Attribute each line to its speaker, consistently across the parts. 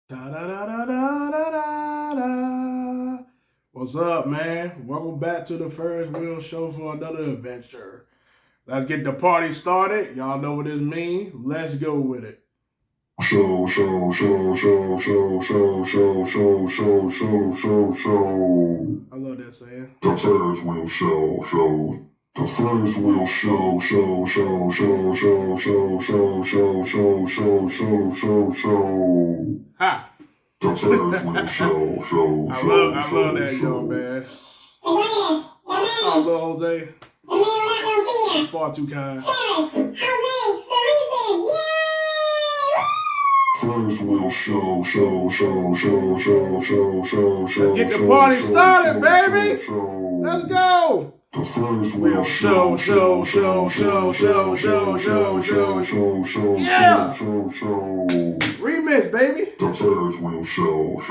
Speaker 1: Ta-da-da-da-da-da-da. What's up, man? Welcome back to the Ferri Wheel show for another adventure. Let's get the party started. Y'all know what this means. Let's go with it.
Speaker 2: Show.
Speaker 1: I love that saying.
Speaker 2: The Ferris wheel show. The Ferris wheel show.
Speaker 1: Ha!
Speaker 2: The Ferris wheel show.
Speaker 1: I love that, y'all, man. Oh, little Jose. You're far too kind.
Speaker 2: Ferris wheel show.
Speaker 1: Let's get the party started, baby. Let's go.
Speaker 2: The Ferris wheel show.
Speaker 1: Yeah. Remix, baby.
Speaker 2: The Ferris wheel show.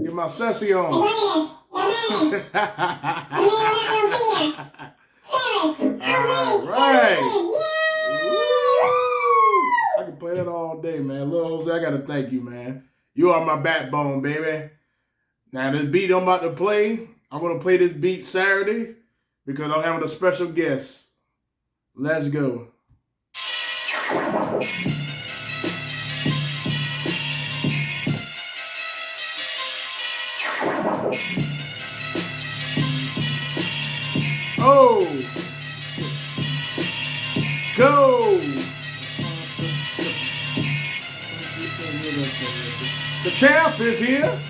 Speaker 1: Get my sassy on. Alright. I can play that all day, man. Lil Jose, I gotta thank you, man. You are my backbone, baby. Now this beat I'm about to play, I'm gonna play this beat Saturday because I'm having a special guest. Let's go. Oh, go! The champ is here.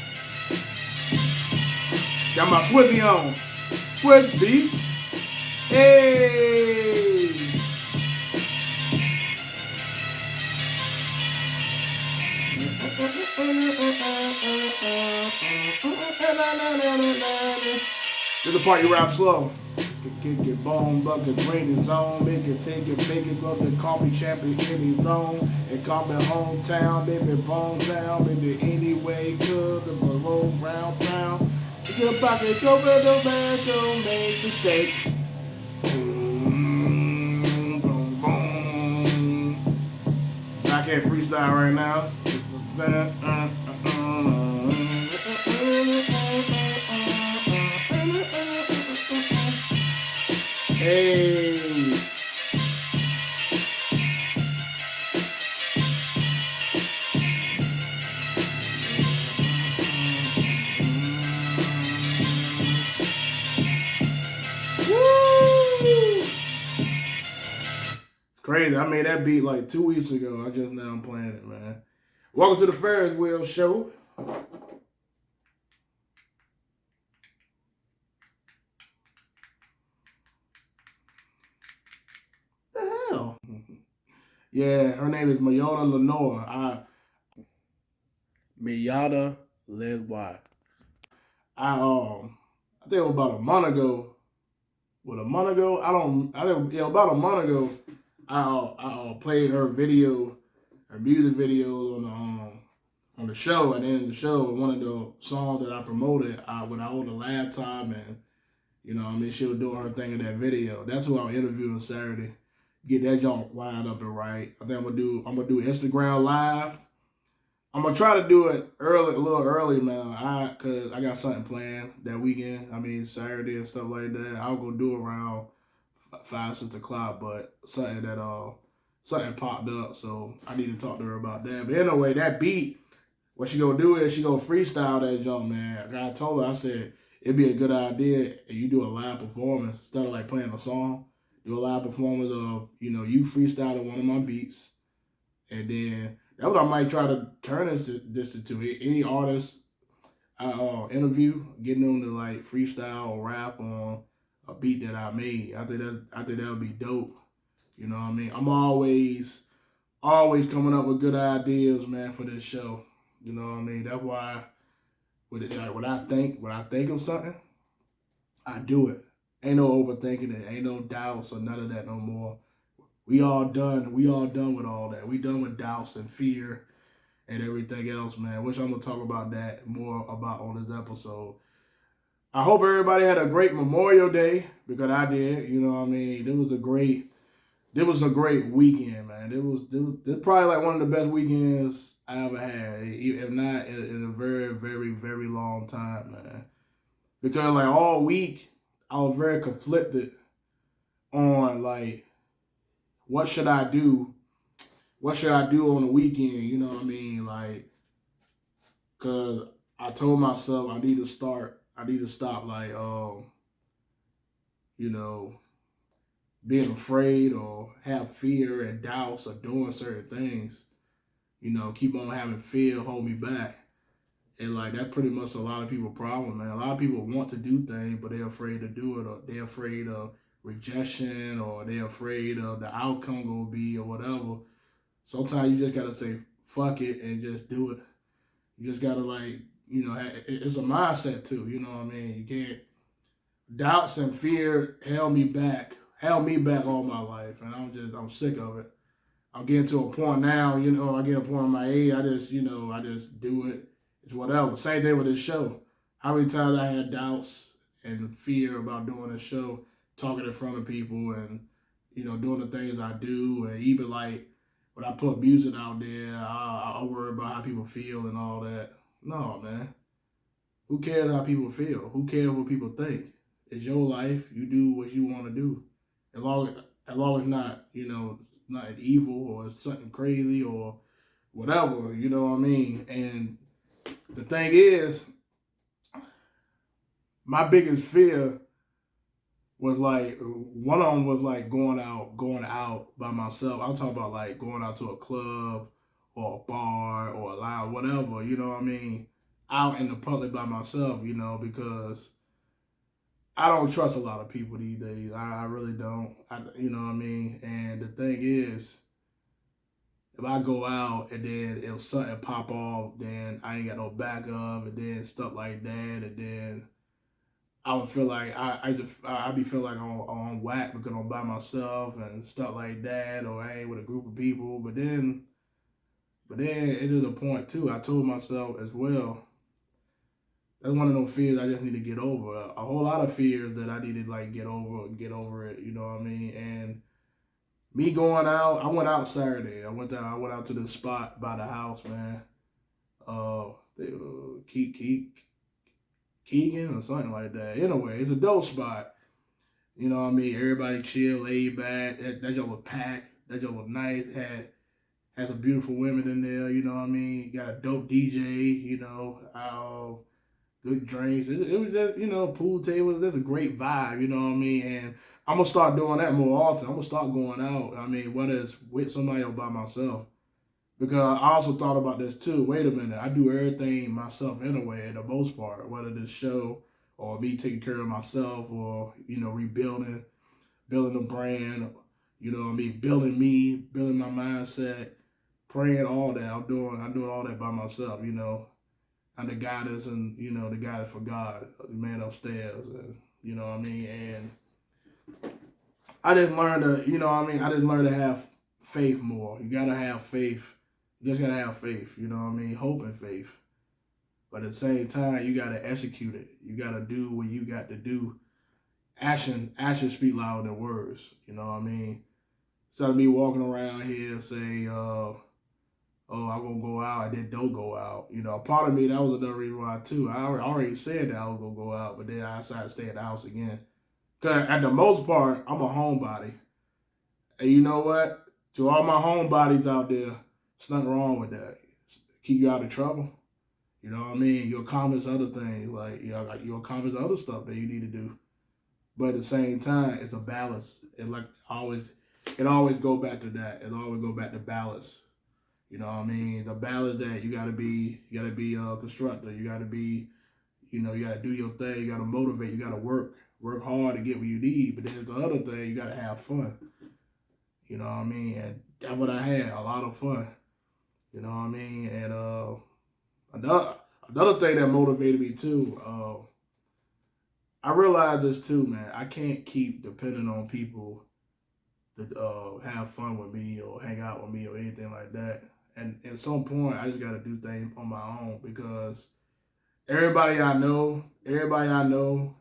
Speaker 1: Got my Swizzy on. Swizz beats. Hey! This is the part you rap slow. Kick it, bone, bucket, bring it zone, make it, take it, make it, go to call me champion any zone, and call me hometown, baby, bone down, baby, anyway, good, the roll round town. Get back and go with the man, don't make mistakes. Boom, boom, boom. I can't freestyle right now. Hey. Woo! Crazy. I made that beat like 2 weeks ago. I just now I'm playing it, man. Welcome to the Ferri Wheel show. Yeah, her name is Mayona Lenore. Mayada Lenoir. I think it was about a month ago. About a month ago, I played her video, her music video on the show, and then the show, one of the songs that I promoted, when I owned a laptop, and she was doing her thing in that video. That's who I was interviewing Saturday. Get that junk lined up and right. I think I'm gonna do Instagram live. I'm gonna try to do it a little early, man. Cause I got something planned that weekend. Saturday and stuff like that. I'll go do around 5, 6 o'clock, but something popped up, so I need to talk to her about that. But anyway, that beat, what she gonna do is she gonna freestyle that jump, man. I told her, I said it'd be a good idea if you do a live performance instead of like playing a song. Do a live performance of you freestyling one of my beats, and then that's what I might try to turn this into. Any artist I interview, getting them to like freestyle or rap on a beat that I made. I think that would be dope. You know what I mean? I'm always coming up with good ideas, man, for this show. You know what I mean? That's why when I think of something, I do it. Ain't no overthinking it. Ain't no doubts or none of that no more. We all done with all that. We done with doubts and fear and everything else, man. Which I'm gonna talk about that more about on this episode. I hope everybody had a great Memorial Day, because I did. You know what I mean? It was a great weekend, man. It was probably like one of the best weekends I ever had. If not in a very, very, very long time, man. Because like all week, I was very conflicted on like what should I do? What should I do on the weekend? You know what I mean? Like, cause I told myself I need to start. I need to stop like you know, being afraid or have fear and doubts of doing certain things. You know, keep on having fear hold me back. And like that's pretty much a lot of people's problem, man. A lot of people want to do things, but they're afraid to do it, or they're afraid of rejection, or they're afraid of the outcome gonna be, or whatever. Sometimes you just gotta say fuck it and just do it. You just gotta like, it's a mindset too. You know what I mean? You can't. Doubts and fear held me back all my life, and I'm sick of it. I'm getting to a point now, I get a point in my age, I just do it. It's whatever. Same thing with this show. How many times I had doubts and fear about doing this show, talking in front of people and, doing the things I do. And even like when I put music out there, I worry about how people feel and all that. No, man. Who cares how people feel? Who cares what people think? It's your life. You do what you want to do. As long as not, not evil or something crazy or whatever, you know what I mean? And the thing is, my biggest fear was like one of them was like going out by myself. I'm talking about like going out to a club or a bar or a lounge, whatever, you know what I mean? Out in the public by myself, because I don't trust a lot of people these days. I really don't. You know what I mean? And the thing is, if I go out and then if something pop off, then I ain't got no backup, and then stuff like that, and then I would feel like I be feeling like I'm on whack because I'm by myself and stuff like that, or I ain't with a group of people. But then it is a point too. I told myself as well. That's one of those fears I just need to get over. A whole lot of fears that I need to like get over it. You know what I mean? And me going out, I went out Saturday. I went out to the spot by the house, man. Keegan or something like that. Anyway, it's a dope spot. You know what I mean? Everybody chill, laid back. That joint was packed. That joint was nice. Had some beautiful women in there. You know what I mean? Got a dope DJ. Good drinks. It was just, pool tables. There's a great vibe. You know what I mean? And I'm gonna start doing that more often. I'm gonna start going out. I mean, whether it's with somebody or by myself. Because I also thought about this too. Wait a minute, I do everything myself anyway, at the most part, whether this show or me taking care of myself or, building a brand, building me, building my mindset, praying, all that. I'm doing all that by myself, I'm the guidance and, the guidance for God, the man upstairs, and, you know what I mean? And I didn't learn to, I didn't learn to have faith more. You gotta have faith. You just gotta have faith, you know what I mean? Hope and faith. But at the same time, you gotta execute it. You gotta do what you got to do. Action speak louder than words, you know what I mean? Instead of me walking around here and say, oh, I'm gonna go out, and then don't go out. Part of me, that was another reason why too. I already said that I was gonna go out, but then I decided to stay at the house again. Cause at the most part, I'm a homebody. And you know what? To all my homebodies out there, there's nothing wrong with that. Keep you out of trouble. You know what I mean? You accomplish other things, like you accomplish other stuff that you need to do. But at the same time, it's a balance. It always go back to that. It always go back to balance. You know what I mean? The balance that you gotta be a constructor. You gotta be, you gotta do your thing. You gotta motivate. You gotta work hard to get what you need. But there's the other thing. You gotta have fun. You know what I mean? And that's what I had, a lot of fun. You know what I mean? And another thing that motivated me too, I realized this too, man. I can't keep depending on people to have fun with me or hang out with me or anything like that. And at some point, I just got to do things on my own because everybody I know, everybody I love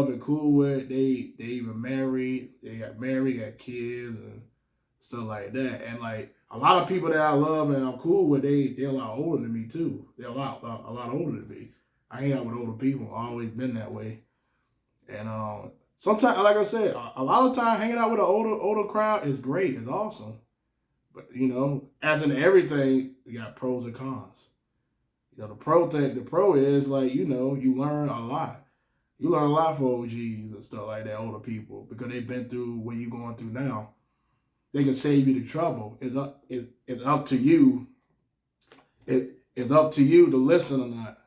Speaker 1: and cool with, they even married, they got married, got kids and stuff like that. And like a lot of people that I love and I'm cool with, they're a lot older than me too. They're a lot older than me. I hang out with older people. I've always been that way. And sometimes, like I said, a lot of time hanging out with an older crowd is great. It's awesome. But you know, as in everything, you got pros and cons. You know, the pro is like, you know, you learn a lot. You learn a lot from OGs and stuff like that, older people, because they've been through what you're going through now. They can save you the trouble. It's up to you. It's up to you to listen or not.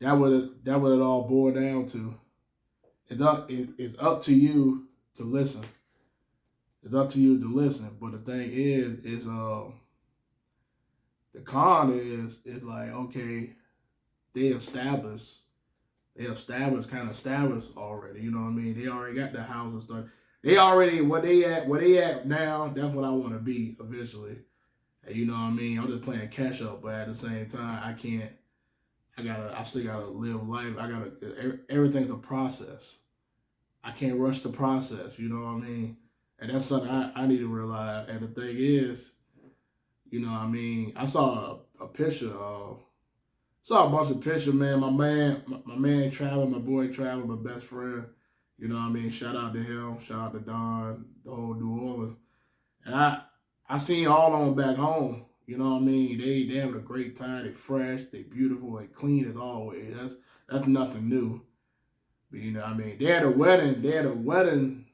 Speaker 1: That what it all boiled down to. It's up to you to listen. It's up to you to listen. But the thing is the con is like, okay, they established already. You know what I mean? They already got the house and stuff. They already where they at now. That's what I want to be eventually. And you know what I mean? I'm just playing catch up, but at the same time, I can't. I still gotta live life. Everything's a process. I can't rush the process. You know what I mean? And that's something I need to realize. And the thing is, you know what I mean? I saw a picture. Saw a bunch of pictures, man. My man traveling, my boy traveling, my best friend. You know what I mean? Shout out to him. Shout out to Don, the whole New Orleans. And I seen all of them back home. You know what I mean? They having a great time. They fresh. They beautiful. They clean as always. That's nothing new. But you know what I mean? They had a wedding.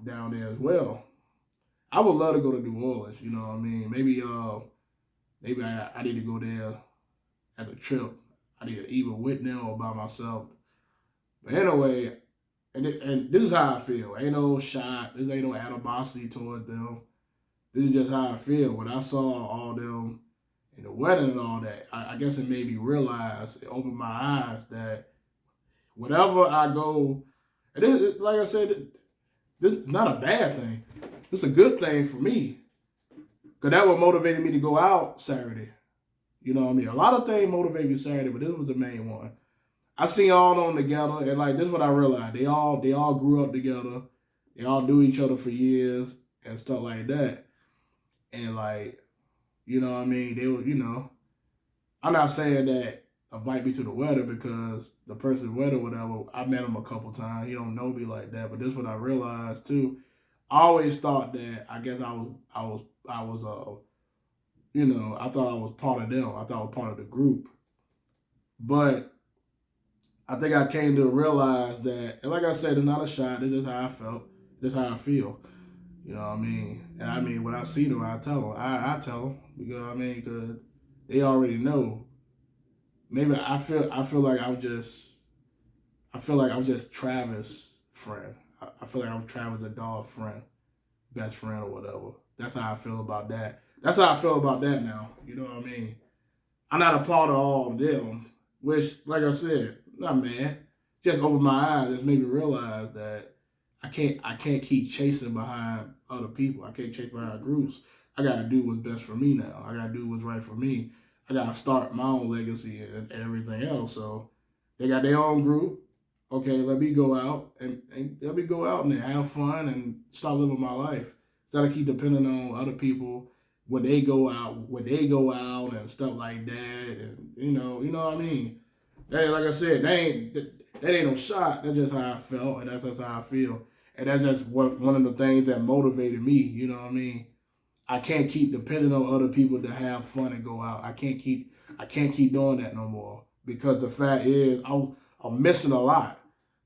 Speaker 1: Down there as well. I would love to go to New Orleans. You know what I mean? Maybe I need to go there as a trip. I need to either with them or by myself. But anyway, and this is how I feel. Ain't no shot. This ain't no animosity toward them. This is just how I feel. When I saw all them in the wedding and all that, I guess it made me realize, it opened my eyes that whatever I go, and this, like I said, this is not a bad thing. It's a good thing for me. Because that what motivated me to go out Saturday. You know what I mean? A lot of things motivate me Saturday, but this was the main one. I seen all of them together, and like this is what I realized. They all grew up together. They all knew each other for years and stuff like that. And like, you know what I mean? They were, you know, I'm not saying that invite me to the wedding because the person's wedding or whatever, I met him a couple times. He don't know me like that. But this is what I realized too. I always thought that I guess I was you know, I thought I was part of them. I thought I was part of the group. But I think I came to realize that, and like I said, it's not a shot. It's just how I felt. This is how I feel. You know what I mean? And I mean, when I see them, I tell them. I tell them because they already know. Maybe I feel like I'm just Travis' friend. I feel like I'm Travis' dog friend, best friend or whatever. That's how I feel about that. That's how I feel about that now. You know what I mean? I'm not a part of all of them, which, like I said, not mad. Just opened my eyes. Just made me realize that I can't keep chasing behind other people. I can't chase behind groups. I gotta do what's best for me now. I gotta do what's right for me. I gotta start my own legacy and everything else. So they got their own group. Okay, let me go out and let me go out and have fun and start living my life. Instead of keep depending on other people when they go out and stuff like that, and you know what I mean. That, like I said, that ain't no shot. That's just how I felt, and that's just how I feel, and that's just one of the things that motivated me. You know what I mean. I can't keep depending on other people to have fun and go out. I can't keep doing that no more because the fact is I'm missing a lot.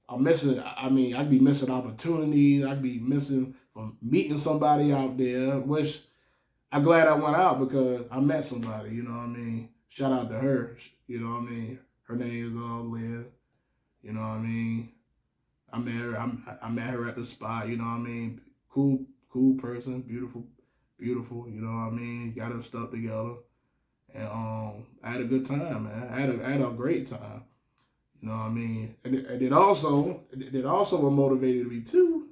Speaker 1: I'm missing. I mean, I'd be missing opportunities. I'd be missing from meeting somebody out there, which I'm glad I went out because I met somebody, you know what I mean? Shout out to her, you know what I mean? Her name is Liz, you know what I mean? I met her at the spot, you know what I mean? Cool person, beautiful, you know what I mean? Got her stuff together. And I had a good time, man. I had a great time. You know what I mean? And it also what motivated me too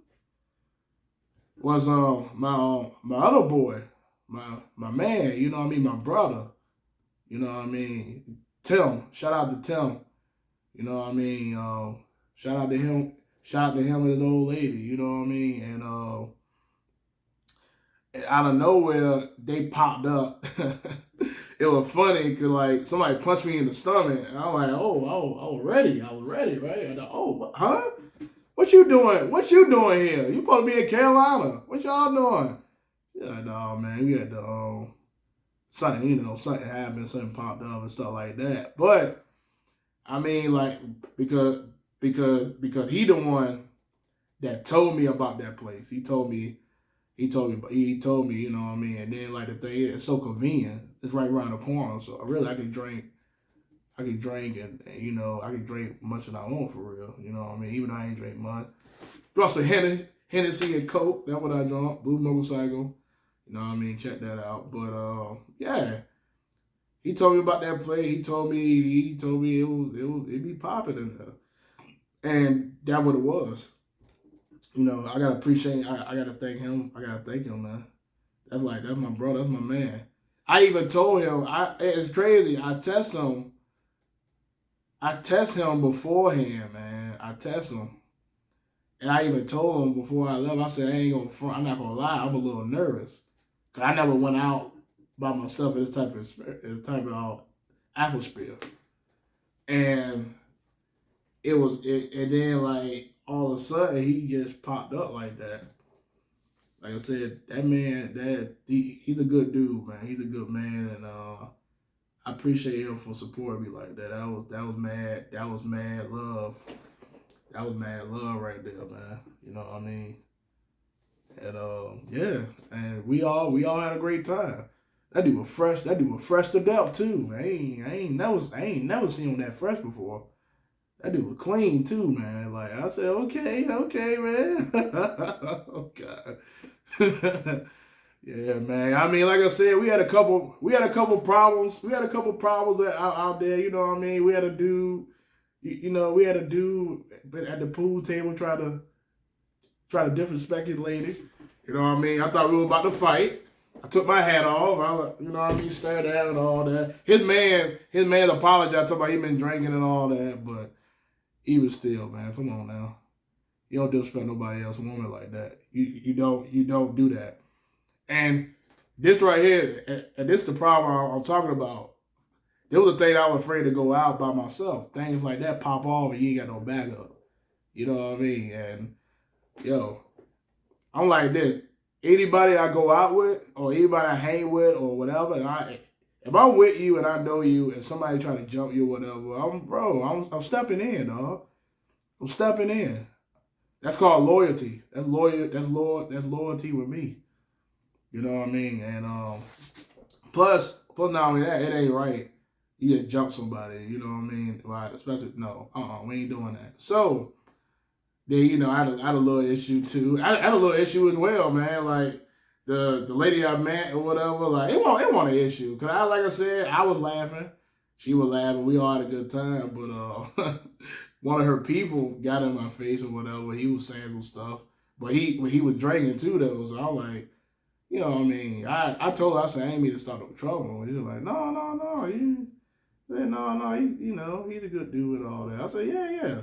Speaker 1: was my other boy. My man, you know what I mean, my brother, you know what I mean, Tim, shout out to Tim, you know what I mean, shout out to him, Shout out to him and his old lady, you know what I mean? And out of nowhere, they popped up. It was funny because like somebody punched me in the stomach, and I'm like, oh, I was ready, right? And huh? What you doing? What you doing here? You supposed to be in Carolina? What y'all doing? Yeah, no, man, we had to something happened, something popped up and stuff like that. But I mean, like because he the one that told me about that place. He told me, you know what I mean? And then like the thing is, it's so convenient. It's right around the corner. So really I could drink and you know, I could drink much as I want for real. You know what I mean? Even though I ain't drink much. Plus a Hennessy and Coke, that's what I drunk. Blue Motorcycle. You know what I mean? Check that out. But yeah. He told me about that place. He told me it'd be popping in there. And that what it was. You know, I gotta appreciate. I gotta thank him. Man. That's my brother. That's my man. I even told him. It's crazy. I test him beforehand, man. I test him, and I even told him before I left. I said, I ain't gonna front. I'm not gonna lie. I'm a little nervous because I never went out by myself in this type of atmosphere, and and then like all of a sudden he just popped up like that. Like I said, that man, he's a good dude, man. He's a good man, and I appreciate him for supporting me like that. That was mad love. That was mad love right there, man. You know what I mean? And yeah, and we all had a great time. That dude was fresh to death too. I ain't never seen him that fresh before. That dude was clean too, man. Like I said, okay, man. Oh God. Yeah, man. I mean, like I said, we had a couple problems. We had a couple problems out there. You know what I mean? We had a dude at the pool table try to disrespect his lady. You know what I mean? I thought we were about to fight. I took my hat off. You know what I mean? Stared at and all that. His man apologized, talking about he been drinking and all that, but he was still, man. Come on now. You don't disrespect nobody else's woman like that. You don't do that. And this right here, and this is the problem I'm talking about. There was a thing I was afraid to go out by myself. Things like that pop off and you ain't got no backup. You know what I mean? And yo, I'm like this. Anybody I go out with or anybody I hang with or whatever, if I'm with you and I know you and somebody try to jump you or whatever, I'm stepping in, dog. I'm stepping in. That's called loyalty. That's loyalty with me. You know what I mean? And plus not only that, it ain't right. You just jump somebody. You know what I mean? Right? Especially we ain't doing that. So then I had a little issue too. I had a little issue as well, man. Like the lady I met or whatever. Like it wasn't an issue because like I said, I was laughing. She was laughing. We all had a good time. But one of her people got in my face or whatever. He was saying some stuff, but he was drinking too though. So I'm like, you know what I mean? I told her, I said, I ain't mean to start no trouble. And she was like, no. He's a good dude and all that. I said, yeah.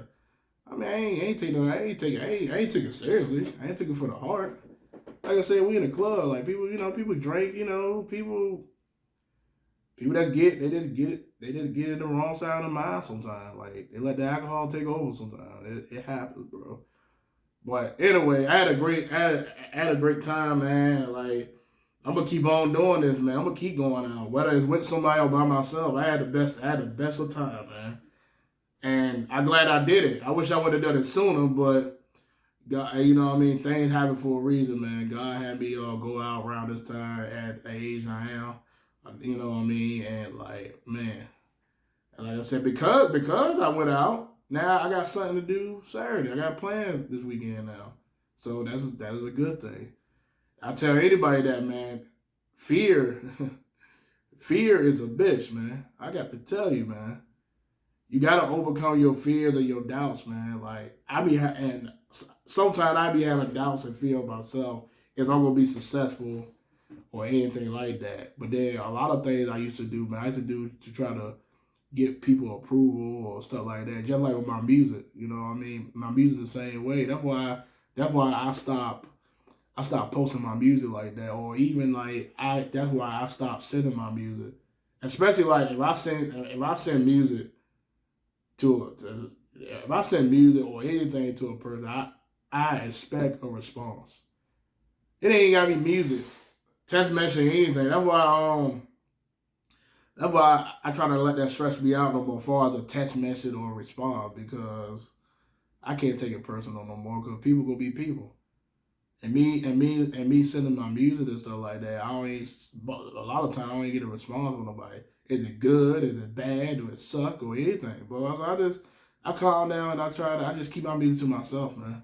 Speaker 1: I mean, I ain't take it seriously. I ain't take it for the heart. Like I said, we in a club. Like people drink. People that they just get in the wrong side of the mind sometimes. Like they let the alcohol take over sometimes. It happens, bro. But anyway, I had a great time, man. Like I'm gonna keep on doing this, man. I'm gonna keep going out, whether it's with somebody or by myself. I had the best of time, man. And I'm glad I did it. I wish I would have done it sooner, but God, you know what I mean? Things happen for a reason, man. God had me go out around this time at the age I am. You know what I mean? And like, man, and like I said, because I went out, now I got something to do Saturday. I got plans this weekend now. So that is a good thing. I tell anybody that, man, fear is a bitch, man. I got to tell you, man. You got to overcome your fears and your doubts, man. Like, sometimes I be having doubts and fear of myself if I'm going to be successful or anything like that. But then a lot of things I used to do, man, I used to do to try to get people approval or stuff like that. Just like with my music, you know what I mean? My music the same way. That's why I stopped posting my music like that, or even like that's why I stopped sending my music. Especially like if I send music if I send music or anything to a person, I expect a response. It ain't gotta be music, text messaging, anything. That's why I try to let that stress me out no more as far as a text message or a response, because I can't take it personal no more, because people gonna be people. And me sending my music and stuff like that, a lot of times I don't even get a response from nobody. Is it good? Is it bad? Do it suck or anything? But I calm down and I just keep my music to myself, man.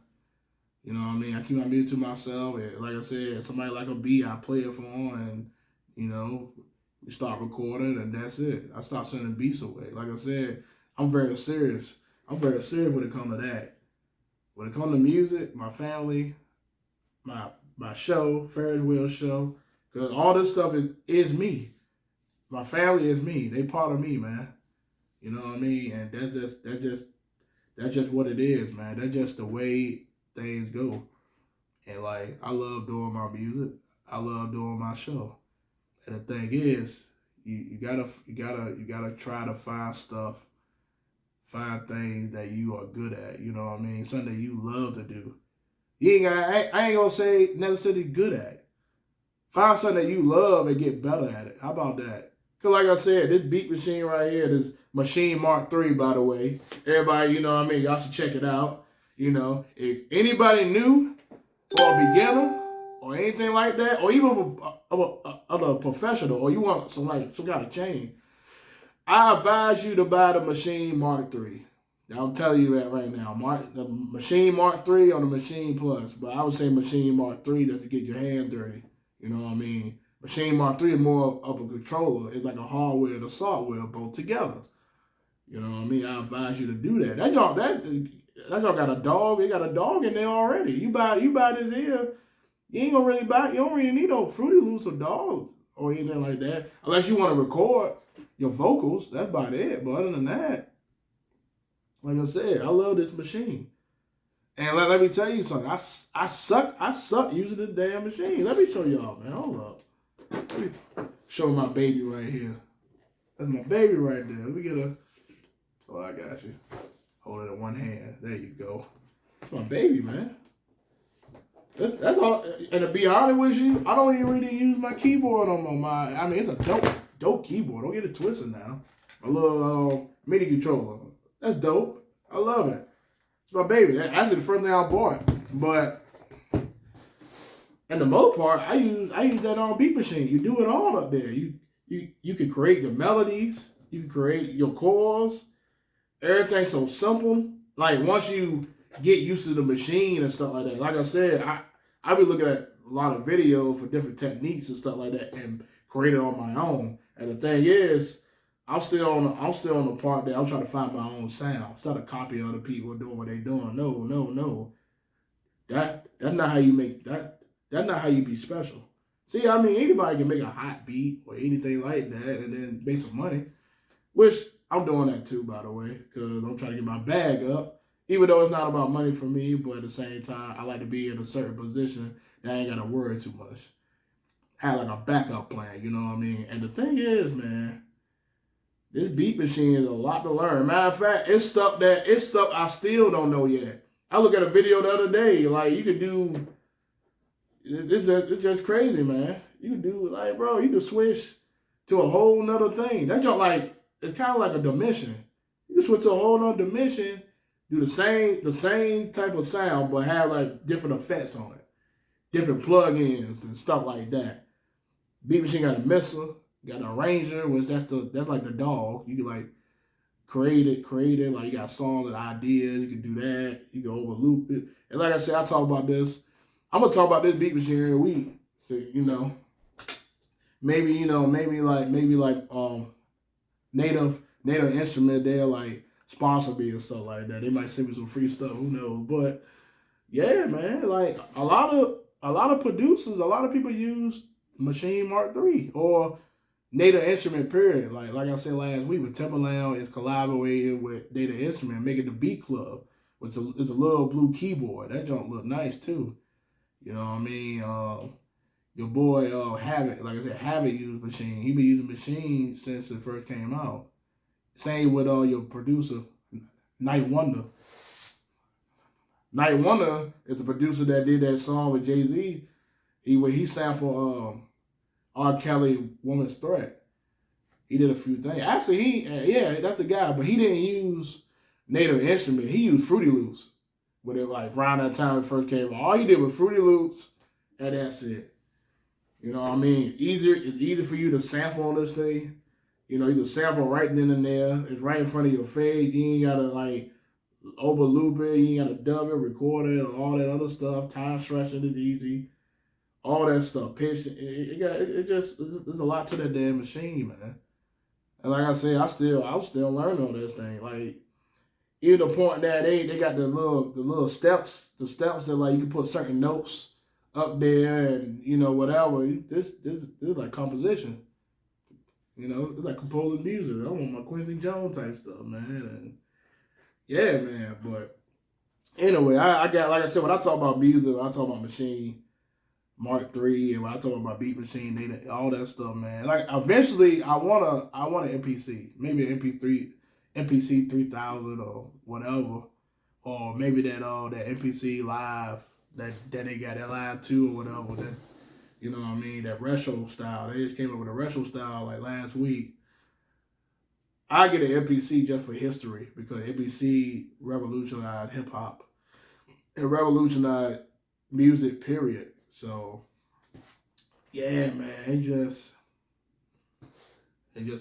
Speaker 1: You know what I mean? I keep my music to myself. And like I said, if somebody like a beat, I play it for them, and we start recording, and that's it. I stop sending beats away. Like I said, I'm very serious. I'm very serious when it comes to that. When it comes to music, my family, my show, Ferri Wheel show, because all this stuff is me. My family is me. They part of me, man. You know what I mean? And that's just what it is, man. That's just the way things go. And like, I love doing my music. I love doing my show. And the thing is, you gotta try to find things that you are good at. You know what I mean? Something that you love to do. I ain't gonna say necessarily good at it. Find something that you love and get better at it. How about that? Because like I said, this beat machine right here, this Machine Mark III, by the way. Everybody, you know what I mean? Y'all should check it out. You know, if anybody new or a beginner or anything like that, or even a professional, or you want some kind of change, I advise you to buy the Machine Mark III. I'm telling you that right now. The Machine Mark III or the Machine Plus. But I would say Machine Mark III just to get your hand dirty. You know what I mean? Machine Mark III is more of a controller. It's like a hardware and a software both together. You know what I mean? I advise you to do that. That y'all got a dog. It got a dog in there already. You buy this here, you ain't gonna really buy. You don't really need no Fruity Loops or dog or anything like that, unless you want to record your vocals. That's about it. But other than that, like I said, I love this machine. And let me tell you something. I suck using this damn machine. Let me show y'all, man. Hold up. Let me show my baby right here. That's my baby right there. Let me get a. Oh, I got you. Hold it in one hand. There you go. That's my baby, man. That's all. And to be honest with you, I don't even really use my keyboard on my. I mean, it's a dope keyboard. Don't get it twisted now. A little MIDI controller. That's dope. I love it. It's my baby. That's actually the first thing I bought. But and the most part, I use that on Beat Machine. You do it all up there. You can create your melodies. You can create your chords. Everything's so simple. Like once you get used to the machine and stuff like that. Like I said, I be looking at a lot of videos for different techniques and stuff like that and create it on my own. And the thing is, I'm still on the part that I'm trying to find my own sound. Instead of copy other people doing what they doing. No. That's not how you make that. That's not how you be special. See, I mean, anybody can make a hot beat or anything like that and then make some money. Which I'm doing that too, by the way, because I'm trying to get my bag up. Even though it's not about money for me, but at the same time, I like to be in a certain position that I ain't got to worry too much. Have like a backup plan, you know what I mean? And the thing is, man, this beat machine is a lot to learn. Matter of fact, it's stuff I still don't know yet. I look at a video the other day, like you could do, it's just crazy, man. You could do, like, bro, you could switch to a whole nother thing. That's just like, it's kind of like a dimension. You can switch to a whole nother dimension, do the same type of sound, but have like different effects on it. Different plugins and stuff like that. Beat machine got a mixer, got an arranger, which that's like the dog. You can like create it, like you got songs and ideas, you can do that, you can overloop it. And like I said, I talk about this. I'm gonna talk about this beat machine every week. So, maybe like native instrument, they'll like sponsor me or stuff like that. They might send me some free stuff, who knows? But yeah, man, like a lot of producers, a lot of people use Machine Mark III or Native Instrument, period. Like I said last week, with Timberland is collaborating with Native Instrument, making the Beat Club, which is a little blue keyboard. That junk look nice too. You know what I mean? Your boy Havoc, like I said, Havoc used Machine. He been using Machine since it first came out. Same with your producer, Night Wonder. Night Wonder is the producer that did that song with Jay-Z. He sampled R. Kelly Woman's Threat. He did a few things. Actually, that's the guy, but he didn't use Native Instrument. He used Fruity Loops. But it like around that time it first came out. All he did was Fruity Loops, and that's it. You know what I mean? It's easy for you to sample on this thing. You know, you can sample right then and there. It's right in front of your face. You ain't gotta like overloop it. You ain't gotta dub it, record it, all that other stuff. Time stretching is easy. All that stuff. Pitch. There's a lot to that damn machine, man. And like I said, I'm still learning on this thing. Like even the point that they got the little steps, the steps that like you can put certain notes up there and you know whatever. This is like composition. You know, it's like composing music. I want my Quincy Jones type stuff, man. And yeah, man. But anyway, I got like I said, when I talk about music, when I talk about Machine Mark III, and when I talk about Beat Machine, all that stuff, man. Like eventually, I want an MPC, maybe an MP3, MPC 3000 or whatever, or maybe that MPC Live that they got that Live 2 or whatever that. You know what I mean? That retro style. They just came up with a retro style like last week. I get an MPC just for history because MPC revolutionized hip hop and revolutionized music, period. So, yeah, man, it's just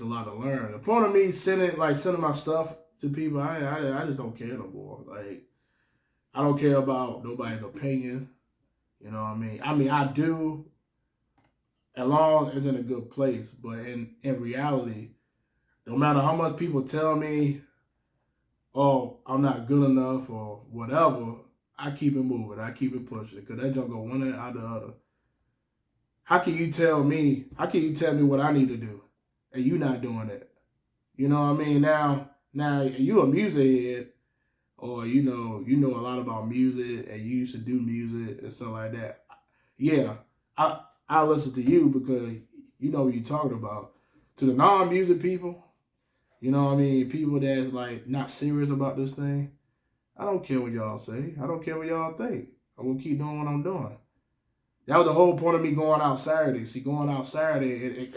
Speaker 1: a lot to learn. The point of me sending my stuff to people, I just don't care no more. Like, I don't care about nobody's opinion. You know what I mean? I do. As long as it's in a good place. But in reality, no matter how much people tell me, oh, I'm not good enough or whatever, I keep it moving. I keep it pushing. Because that junk go one end out the other. How can you tell me what I need to do and you not doing it? You know what I mean? Now you a music head or you know a lot about music and you used to do music and stuff like that. Yeah, I listen to you because you know what you're talking about. To the non-music people, you know what I mean? People that's like not serious about this thing, I don't care what y'all say. I don't care what y'all think. I will keep doing what I'm doing. That was the whole point of me going out Saturday. See, going out Saturday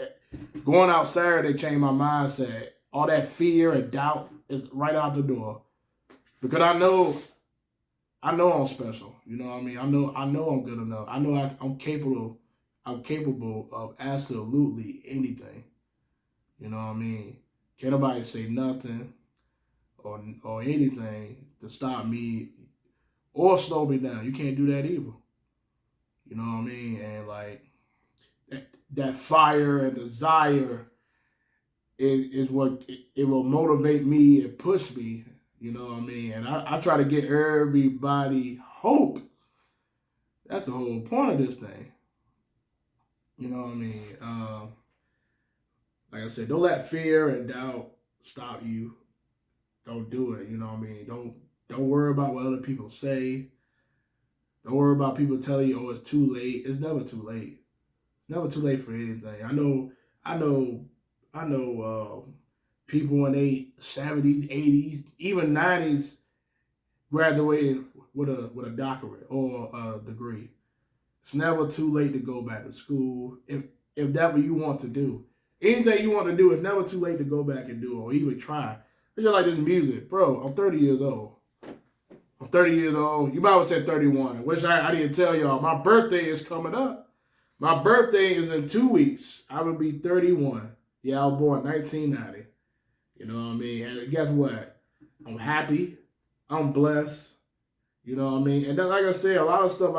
Speaker 1: changed my mindset. All that fear and doubt is right out the door. Because I know I'm special. You know what I mean? I know I'm good enough. I know I'm capable of absolutely anything. You know what I mean? Can't nobody say nothing or anything to stop me or slow me down. You can't do that either. You know what I mean? And like that fire and desire is what it will motivate me and push me. You know what I mean? And I try to get everybody hope. That's the whole point of this thing. You know what I mean? Like I said, don't let fear and doubt stop you. Don't do it. You know what I mean? Don't worry about what other people say. Don't worry about people telling you, oh, it's too late. It's never too late. It's never too late for anything. I know people in their 70s, 80s, even 90s graduated with a doctorate or a degree. It's never too late to go back to school if that's what you want to do. Anything you want to do, it's never too late to go back and do it or even try. It's just like this music. Bro, I'm 30 years old. You might have said 31, which I didn't tell y'all. My birthday is coming up. My birthday is in 2 weeks. I will be 31. Yeah, I was born 1990. You know what I mean? And guess what? I'm happy. I'm blessed. You know what I mean? And then, like I said, a lot of stuff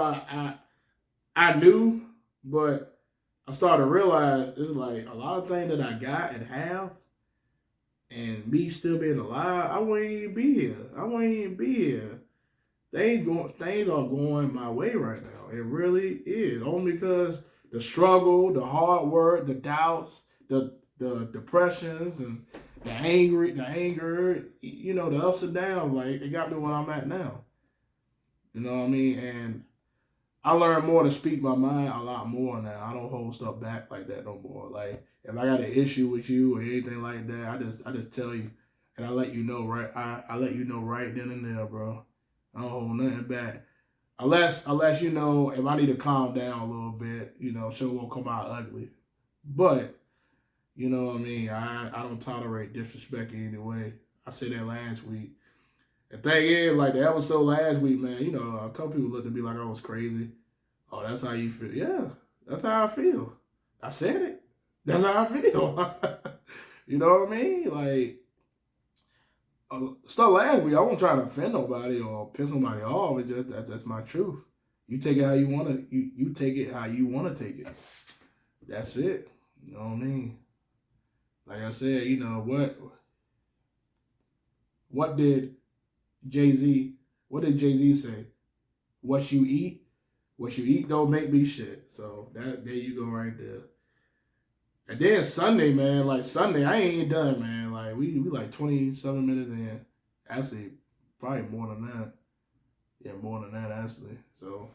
Speaker 1: I knew, but I started to realize it's like a lot of things that I got and have, and me still being alive, I wouldn't even be here. Things are going my way right now. It really is. Only because the struggle, the hard work, the doubts, the the depressions and the anger, you know, the ups and downs. Like, it got me where I'm at now. You know what I mean? And I learned more to speak my mind a lot more now. I don't hold stuff back like that no more. Like, if I got an issue with you or anything like that, I just tell you, and I let you know right. I let you know right then and there, bro. I don't hold nothing back. Unless you know, if I need to calm down a little bit, you know, shit won't come out ugly. But you know what I mean. I don't tolerate disrespect in any way. I said that last week. The thing is, like the episode last week, man, you know, a couple people looked at me like I was crazy. Oh, that's how you feel? Yeah, that's how I feel. I said it. That's how I feel. You know what I mean? Like, stuff last week, I won't try to offend nobody or piss nobody off. It's just that's my truth. You take it how you want to. You take it how you want to take it. That's it. You know what I mean? Like I said, you know what did Jay-Z, what did Jay-Z say? What you eat don't make me shit. So that there you go right there. And then Sunday, man, like Sunday, I ain't done, man. Like we like 27 minutes in. Actually, probably more than that. Yeah, more than that actually. So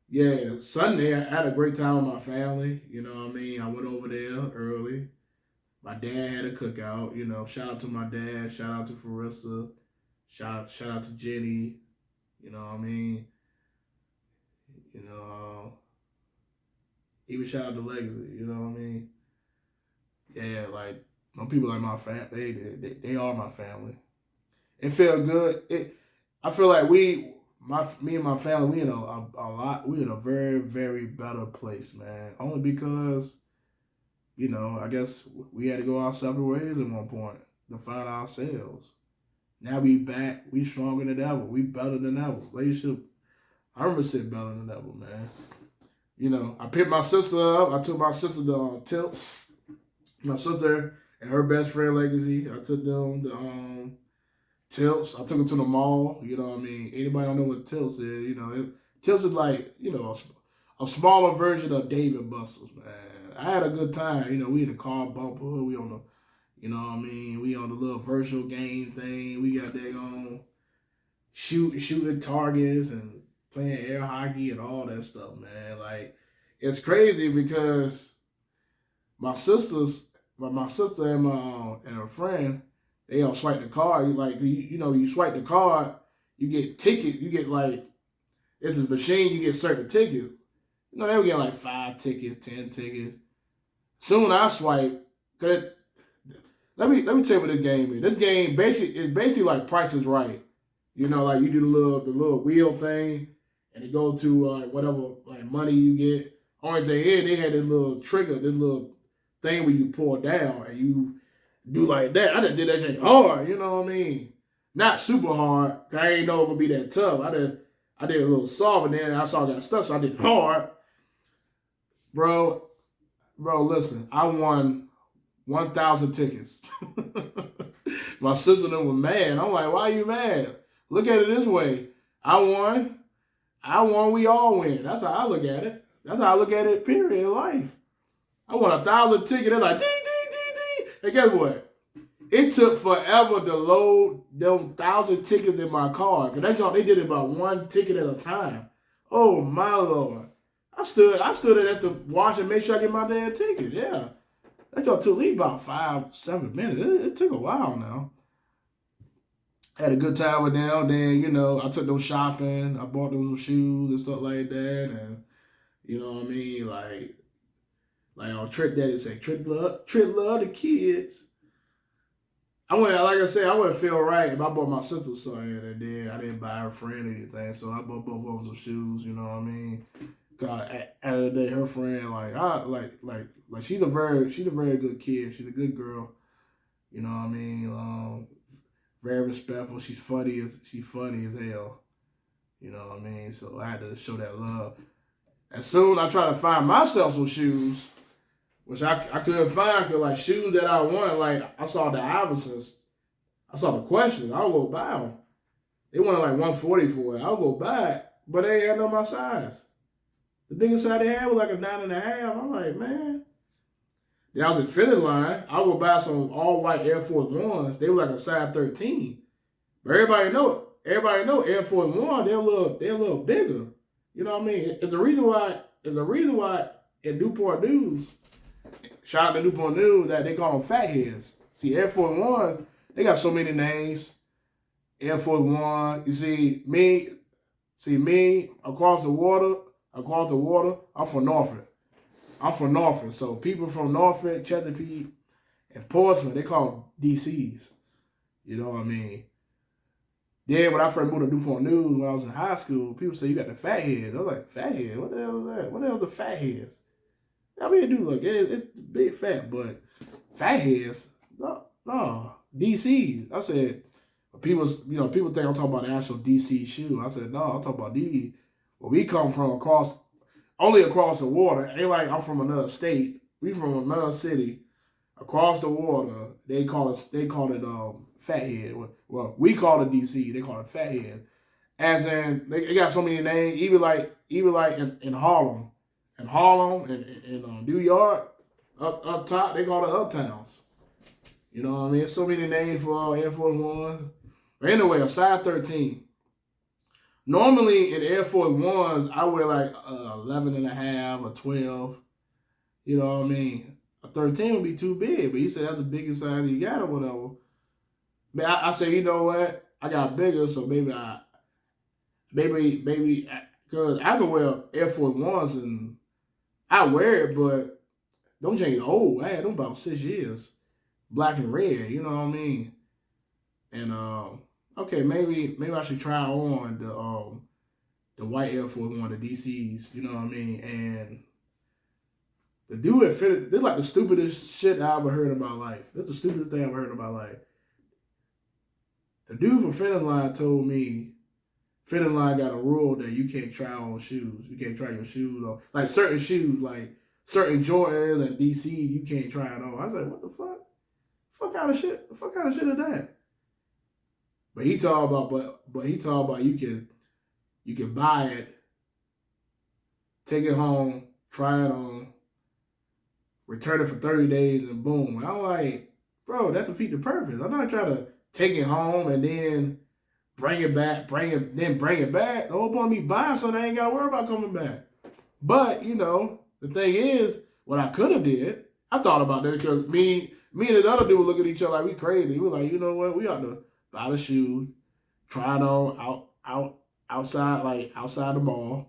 Speaker 1: yeah, Sunday I had a great time with my family. You know what I mean? I went over there early. My dad had a cookout. You know, shout out to my dad. Shout out to Farissa. Shout out to Jenny. You know what I mean? You know, even shout out to Legacy. You know what I mean? Yeah, like some people like my family. They are my family. It felt good. I feel like me and my family, we in we in a very, very better place, man. Only because, you know, I guess we had to go our separate ways at one point to find ourselves. Now we back. We stronger than ever. We better than ever. Relationship. I remember saying better than ever, man. You know, I picked my sister up. I took my sister to Tilt. My sister and her best friend Legacy. I took them to Tilts. I took them to the mall. You know what I mean? Anybody don't know what Tilts is? You know, Tilts is like, you know, a smaller version of Dave and Buster's, man. I had a good time. You know, we in the car bumper. We on the, you know what I mean? We on the little virtual game thing. We got that on shooting targets and playing air hockey and all that stuff, man. Like, it's crazy because my sister and her friend, they all swipe the card. You know, you swipe the card, you get tickets. You get like, it's a machine. You get certain tickets. You know, they were getting like 5 tickets, 10 tickets. Soon I swipe. Let me tell you what this game is. This game basically like Price is Right. You know, like you do the little wheel thing, and it goes to whatever like money you get. Only thing is, they had this little trigger, this little thing where you pull down and you do like that. I just did that thing hard, you know what I mean? Not super hard, cause I ain't know it would be that tough. I did a little soft, and then I saw that stuff, so I did hard. Bro, listen, I won 1,000 tickets. My sister and them was mad. I'm like, why are you mad? Look at it this way. I won, we all win. That's how I look at it. That's how I look at it, period, in life. I won 1,000 tickets. They're like, ding, ding, ding, ding. And guess what? It took forever to load them 1,000 tickets in my car. Because they did it about 1 ticket at a time. Oh, my Lord. I stood at the watch and make sure I get my damn ticket. Yeah. That took at least about 5-7 minutes. It took a while now. Had a good time with them. Then, you know, I took them shopping. I bought them some shoes and stuff like that. And, you know what I mean? Like on Trick Daddy say, Trick love the kids. I wouldn't feel right if I bought my sister something and then I didn't buy her friend anything. So I bought both of them some shoes, you know what I mean? Cause at the end of the day, her friend, she's a very good kid. She's a good girl. You know what I mean? Very respectful. She's funny as hell. You know what I mean? So I had to show that love. As soon I tried to find myself some shoes, which I couldn't find, because like shoes that I wanted, like I saw the Iversons, I saw the Questions, I'll go buy them. They wanted like 140 for it. I'll go buy it, but they ain't had no my size. The biggest size they had was like a 9.5. I'm like, man. Then I was at fitting line. I would buy some all white Air Force Ones. They were like a size 13. But everybody know Air Force One, they're a little bigger. You know what I mean? It's the reason why in Newport News, shout out to Newport News, that they call them fatheads. See, Air Force Ones, they got so many names. Air Force One, you see me across the water, I'm from Norfolk. So people from Norfolk, Chesapeake, and Portsmouth, they call them DCs. You know what I mean? Then when I first moved to Newport News when I was in high school, people say you got the fatheads. I was like, fathead? What the hell is that? What the hell is the fatheads? I mean, dude, look, it's big fat, but fatheads? No, DCs. I said, people think I'm talking about the actual DC shoe. I said, no, I'm talking about these. Well, we come from only across the water. Ain't like I'm from another state. We from another city across the water. They call it fathead. Well, we call it DC. They call it fathead. As in, they got so many names. Even like in Harlem, in New York, up top, they call it uptowns. You know what I mean? So many names for Air Force One. But anyway, a size 13. Normally in Air Force Ones, I wear like 11 and a half or 12. You know what I mean? A 13 would be too big, but he said that's the biggest size you got or whatever. But I said, you know what? I got bigger, so maybe, because I can wear Air Force Ones and I wear it, but them ain't old. I had them about 6 years. Black and red, you know what I mean? And okay, maybe I should try on the white Air Force One, the DCs, you know what I mean? And the dude that fitted, this is like the stupidest shit I ever heard in my life. That's the stupidest thing I ever heard in my life. The dude from Fitting Line told me Fitting Line got a rule that you can't try on shoes. You can't try your shoes on. Like certain shoes, like certain Jordans and DC, you can't try it on. I was like, what the fuck? Fuck kind of shit? The fuck kind of shit is that? But he talked about you can buy it, take it home, try it on, return it for 30 days, and boom. And I'm like, bro, that defeats the purpose. I'm not trying to take it home and then bring it back. The whole point of me buying something, I ain't got to worry about coming back. But, the thing is, what I could have did, I thought about that because me and the other dude were looking at each other like we crazy. We were like, you know what? We ought to buy the shoes, try it on outside the mall.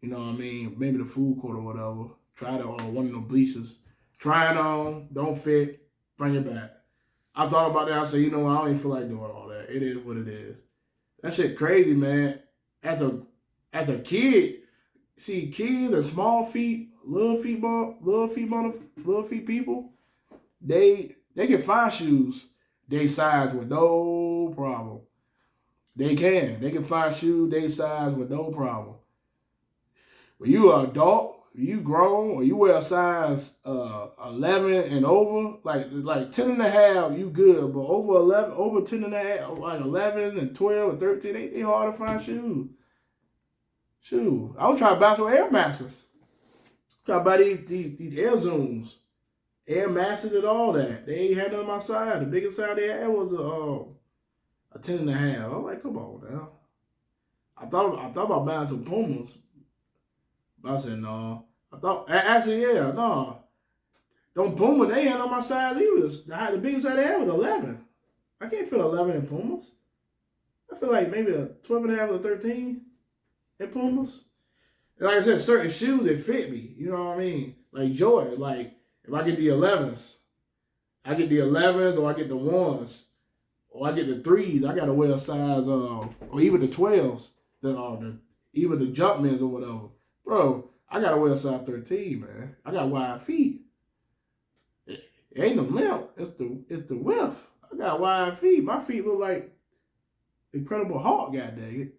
Speaker 1: You know what I mean? Maybe the food court or whatever. Try it on one of the bleachers. Try it on, don't fit, bring it back. I thought about that. I said, you know what? I don't even feel like doing all that. It is what it is. That shit crazy, man. As a kid, see kids and small feet, little feet people, they can find shoes they size with no problem. They can find shoes they size with no problem. When you an adult, you grown, or you wear a size 11 and over, like 10 and a half, you good. But over 11, over 10 and a half, like 11 and 12 and 13, they hard to find shoes. Shoes. I was trying to buy some Air Maxes. Try to buy these Air Zooms, Air Maxes and all that. They ain't had none on my side. The biggest side they had was a 10 and a half. I was like, come on now. I thought about buying some Pumas. But I said, no. No. Don't Pumas, they had on my size either. The biggest size they had was 11. I can't fit 11 in Pumas. I feel like maybe a 12 and a half or 13 in Pumas. And like I said, certain shoes, they fit me. You know what I mean? Like Jordan, like if I get the 11s, or I get the 1s, or I get the 3s, I got to wear a size, or even the 12s, even the Jumpmans or whatever. Bro, I got to wear a size 13, man. I got wide feet. It ain't the length, it's the width. I got wide feet. My feet look like Incredible Hulk, goddamn it.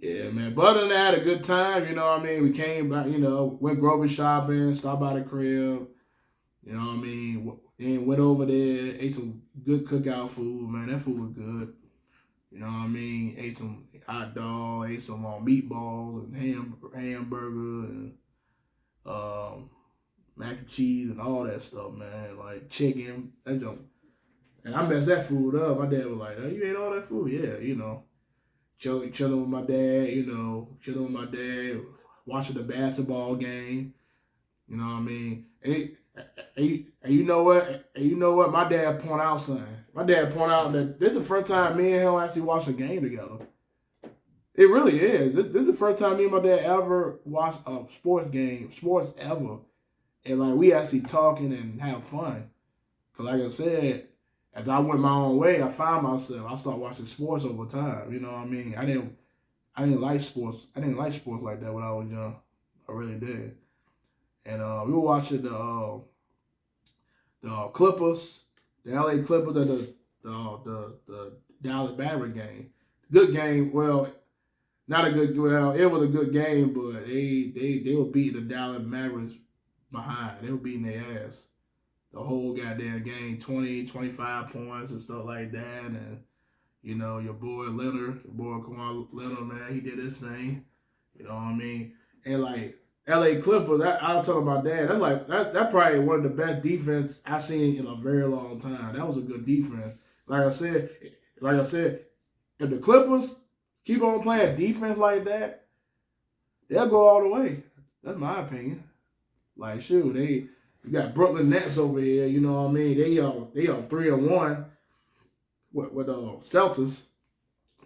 Speaker 1: Yeah, man. But other than that, I had a good time, you know what I mean? We came back, went grocery shopping, stopped by the crib, you know what I mean? Then went over there, ate some good cookout food, man. That food was good. You know what I mean? Ate some hot dog, ate some meatballs and hamburger and mac and cheese and all that stuff, man. Like chicken, that junk. And I messed that food up. My dad was like, "Oh, you ate all that food?" Yeah, chilling with my dad. Chilling with my dad, watching the basketball game. You know what I mean? And you know what? And you know what? My dad point out something. My dad point out that this is the first time me and him actually watched a game together. It really is. This is the first time me and my dad ever watched a sports ever. And like we actually talking and have fun. Cause like I said, as I went my own way, I found myself. I started watching sports over time. You know what I mean? I didn't like sports. I didn't like sports like that when I was young. I really did. And we were watching the Clippers, the LA Clippers, the Dallas Maverick game. Good game. Well, not a good. Well, it was a good game, but they were beating the Dallas Mavericks behind. They were beating their ass the whole goddamn game, 20, 25 points and stuff like that. And your boy Leonard, your boy Kawhi Leonard, man, he did his thing. You know what I mean? And like LA Clippers, I was talking about that. That's probably one of the best defense I've seen in a very long time. That was a good defense. Like I said, if the Clippers keep on playing defense like that, they'll go all the way. That's my opinion. Like shoot, you got Brooklyn Nets over here. You know what I mean? They are 3-1 with Celtics.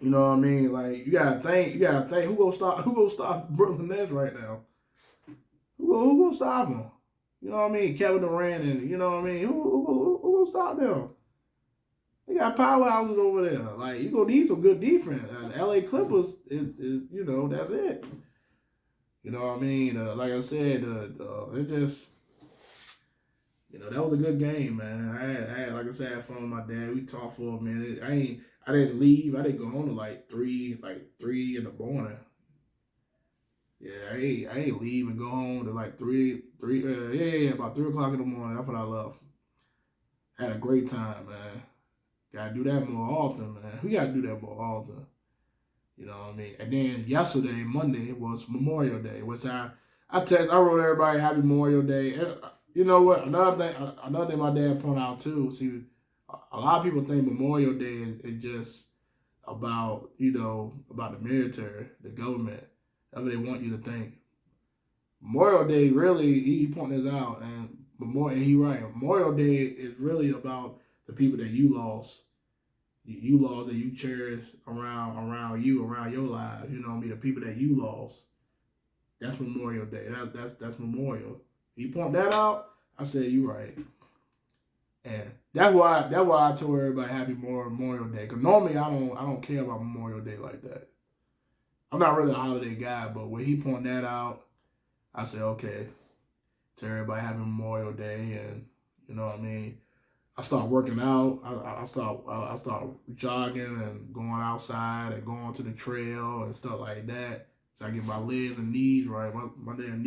Speaker 1: You know what I mean? Like you gotta think who gonna stop Brooklyn Nets right now? Who gonna stop them? You know what I mean? Kevin Durant and you know what I mean? Who gonna stop them? They got powerhouses over there. Like you gonna need some good defense. And the LA Clippers is that's it. You know what I mean? Like I said, it just that was a good game, man. I had like I said, I had fun with my dad. We talked for a minute. I didn't leave. I didn't go home to like three in the morning. Yeah, I ain't leave and go home to like about 3 o'clock in the morning. That's when I left. Had a great time, man. Gotta do that more often, man. We gotta do that more often. You know what I mean? And then yesterday, Monday, was Memorial Day, which I wrote everybody Happy Memorial Day. And you know what? Another thing my dad pointed out too. See, a lot of people think Memorial Day is just about about the military, the government. That's what they want you to think. Memorial Day really, he pointed this out, and he right. Memorial Day is really about the people that you lost. You lost that you cherish around your lives. You know what I mean? The people that you lost. That's Memorial Day. That's Memorial. He pointed that out. I said you right. And that's why I told everybody Happy Memorial Day. Cause normally I don't care about Memorial Day like that. I'm not really a holiday guy, but when he pointed that out, I said okay. Tell everybody Happy Memorial Day, and you know what I mean. I start working out. I start jogging and going outside and going to the trail and stuff like that. So I get my legs and knees right. My damn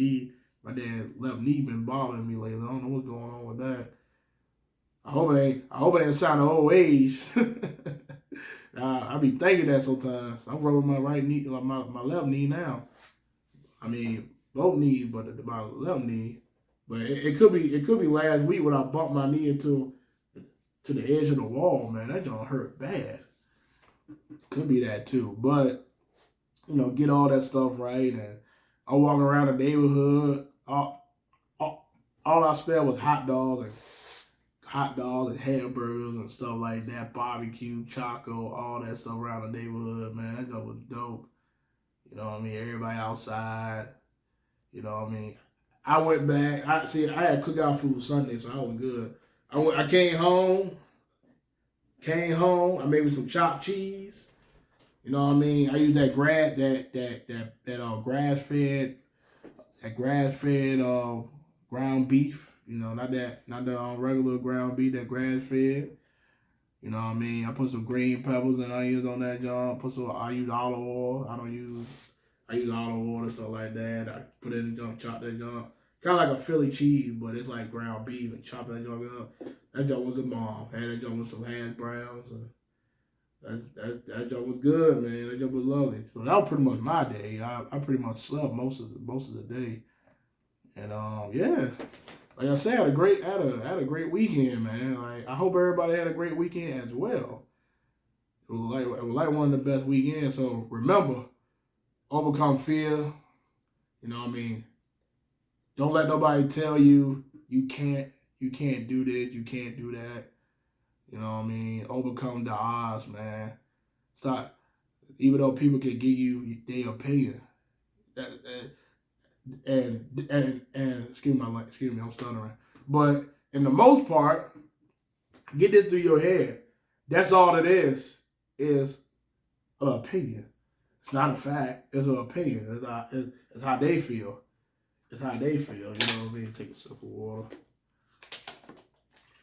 Speaker 1: left knee been bothering me lately. I don't know what's going on with that. I hope it ain't a sign of old age. I be thinking that sometimes. I'm rubbing my right knee, like my left knee now. I mean both knees, but my left knee. But it could be last week when I bumped my knee to the edge of the wall, man. That don't hurt bad. Could be that too. But, get all that stuff right. And I walk around the neighborhood. All I smelled was hot dogs and hamburgers and stuff like that. Barbecue, Choco, all that stuff around the neighborhood, man. That stuff was dope. You know what I mean? Everybody outside. You know what I mean? I went back. I had cookout food Sunday, so I was good. I came home. I made me some chopped cheese. You know what I mean? I used that grass fed ground beef. Not the regular ground beef, that grass fed. You know what I mean? I put some green peppers and onions on that joint. I use olive oil. I use olive oil and stuff like that. I put it in the joint, chop that joint. Kind of like a Philly cheese, but it's like ground beef, and chop that joint up. That joint was a bomb. Had that joint with some hash browns. That joint was good, man. That joint was lovely. So that was pretty much my day. I pretty much slept most of the day. And yeah, like I said, I had a great weekend, man. Like I hope everybody had a great weekend as well. It was like one of the best weekends. So remember, overcome fear. You know what I mean? Don't let nobody tell you you can't do this, you can't do that. You know what I mean? Overcome the odds, man. Stop. Even though people can give you their opinion, and excuse me, I'm stuttering. But in the most part, get this through your head. That's all it is an opinion. It's not a fact. It's an opinion. It's how they feel. It's how they feel. You know what I mean? Take a sip of water.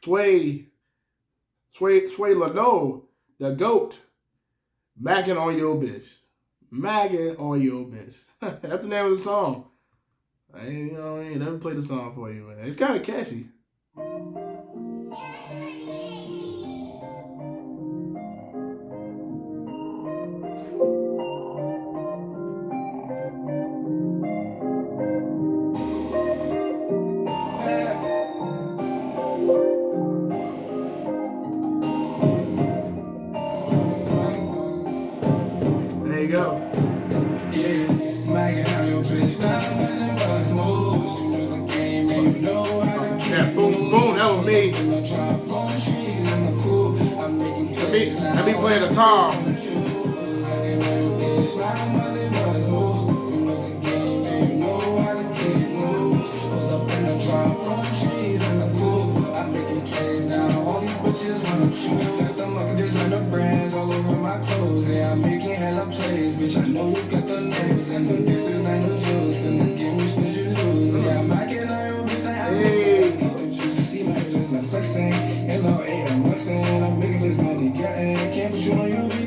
Speaker 1: Sway Leno, the GOAT, macking on your bitch. Macking on your bitch. That's the name of the song. You know what I mean? Let me play the song for you, man. It's kind of catchy. There you go. Yeah, boom, boom, that was me. Let me play the guitar.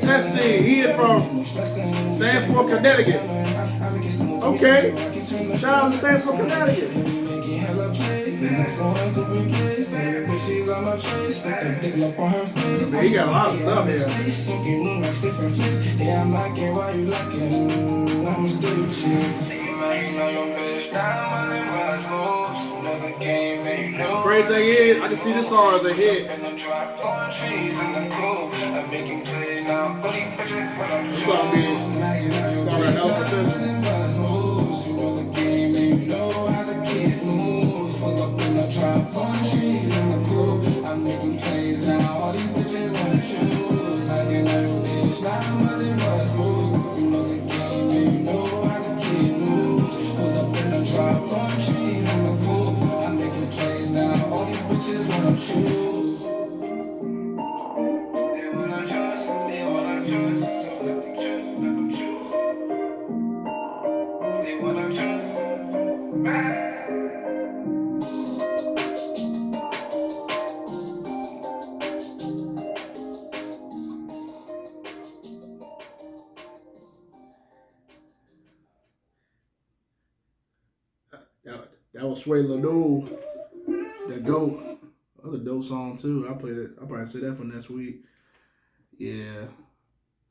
Speaker 1: Let's see, he is from Stanford, Connecticut. Okay, shout out to Stanford, Connecticut. Man, he got a lot of stuff here. Great thing is, I can see this song as a hit. This song be a hell of a potential. That was Sway Leno, the GOAT. That was a dope song too. I played it. I'll probably say that for next week. Yeah.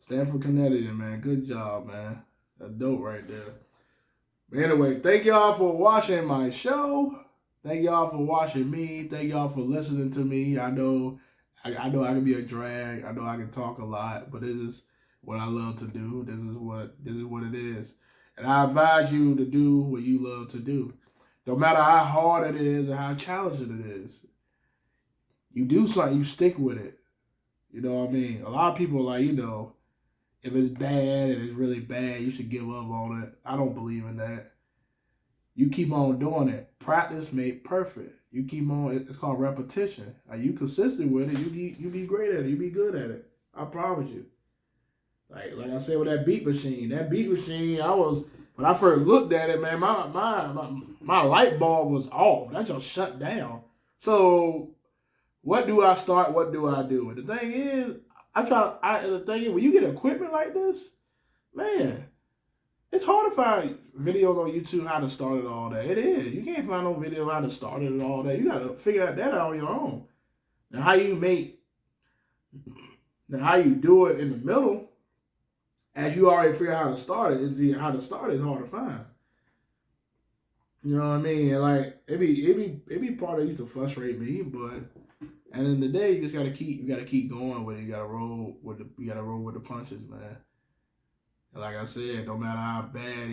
Speaker 1: Stanford, Connecticut, man. Good job, man. That's dope right there. But anyway, thank y'all for watching my show. Thank y'all for watching me. Thank y'all for listening to me. I know I can be a drag. I know I can talk a lot, but this is what I love to do. This is what it is. And I advise you to do what you love to do. No matter how hard it is or how challenging it is. You do something, you stick with it. You know what I mean? A lot of people are like, if it's bad and it's really bad, you should give up on it. I don't believe in that. You keep on doing it. Practice made perfect. You keep on, it's called repetition. Are you consistent with it? You be great at it. You be good at it. I promise you. Like I said with that beat machine. When I first looked at it, man, my light bulb was off. That just shut down. So what do I start? What do I do? And the thing is, when you get equipment like this, man, it's hard to find videos on YouTube how to start it all day. It is. You can't find no video how to start it all day. You got to figure that out on your own. Now, how you do it in the middle, as you already figure out how to start it, hard to find. You know what I mean? And like it be part that used to frustrate me, but at the end of the day, you gotta keep going with it. You gotta roll with the punches, man. And like I said, no matter how bad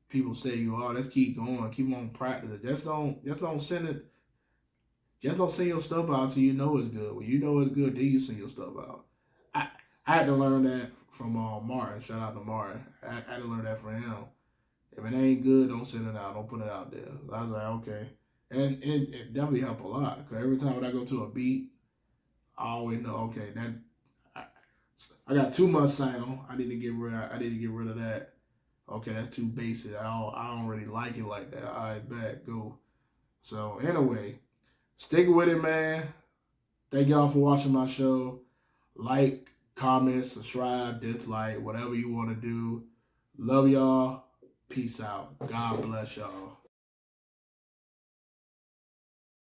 Speaker 1: people say you are, let's keep going, keep on practicing. Just don't send your stuff out till you know it's good. When you know it's good, then you send your stuff out. I I had to learn that from Martin. Shout out to Martin. I had to learn that from him. If it ain't good, don't send it out. Don't put it out there. I was like, okay. And it definitely helped a lot. Because every time when I go to a beat, I always know, okay, I, I got too much sound. I need to get rid of that. Okay, that's too basic. I don't really like it like that. All right, bet, go. So anyway, stick with it, man. Thank y'all for watching my show. Like, comment, subscribe, dislike, whatever you want to do. Love y'all. Peace out. God bless y'all.